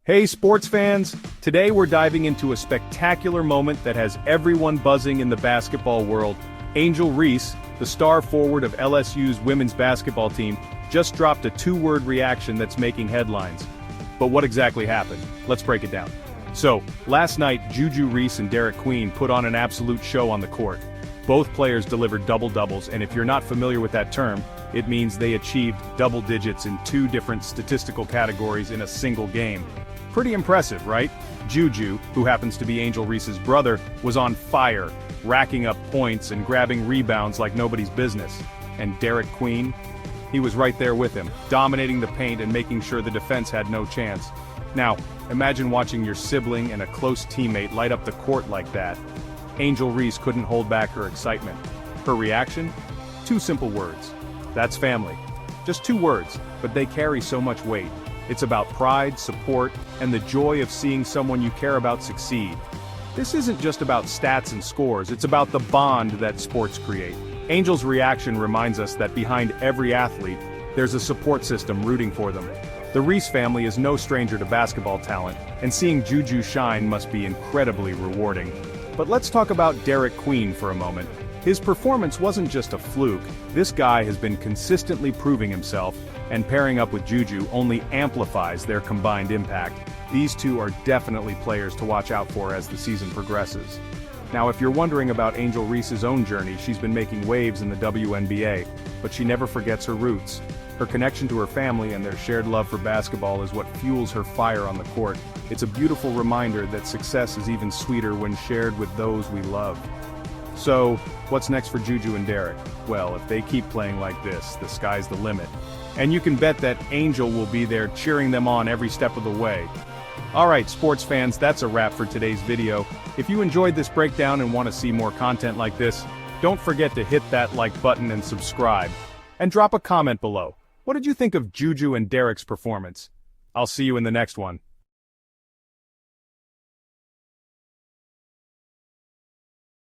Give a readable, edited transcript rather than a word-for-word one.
Hey sports fans! Today we're diving into a spectacular moment that has everyone buzzing in the basketball world. Angel Reese, the star forward of LSU's women's basketball team, just dropped a two-word reaction that's making headlines. But what exactly happened? Let's break it down. So, last night Juju Reese and Derek Queen put on an absolute show on the court. Both players delivered double-doubles, and if you're not familiar with that term, it means they achieved double digits in two different statistical categories in a single game. Pretty impressive, right? Juju, who happens to be Angel Reese's brother, was on fire, racking up points and grabbing rebounds like nobody's business. And Derek Queen? He was right there with him, dominating the paint and making sure the defense had no chance. Now, imagine watching your sibling and a close teammate light up the court like that. Angel Reese couldn't hold back her excitement. Her reaction? Two simple words. That's family. Just two words, but they carry so much weight. It's about pride, support, and the joy of seeing someone you care about succeed. This isn't just about stats and scores, it's about the bond that sports create. Angel's reaction reminds us that behind every athlete, there's a support system rooting for them. The Reese family is no stranger to basketball talent, and seeing Juju shine must be incredibly rewarding. But let's talk about Derek Queen for a moment. His performance wasn't just a fluke. This guy has been consistently proving himself, and pairing up with Juju only amplifies their combined impact. These two are definitely players to watch out for as the season progresses. Now, if you're wondering about Angel Reese's own journey, she's been making waves in the WNBA, but she never forgets her roots. Her connection to her family and their shared love for basketball is what fuels her fire on the court. It's a beautiful reminder that success is even sweeter when shared with those we love. So, what's next for Juju and Derek? Well, if they keep playing like this, the sky's the limit. And you can bet that Angel will be there cheering them on every step of the way. Alright sports fans, that's a wrap for today's video. If you enjoyed this breakdown and want to see more content like this, don't forget to hit that like button and subscribe. And drop a comment below. What did you think of Juju and Derek's performance? I'll see you in the next one.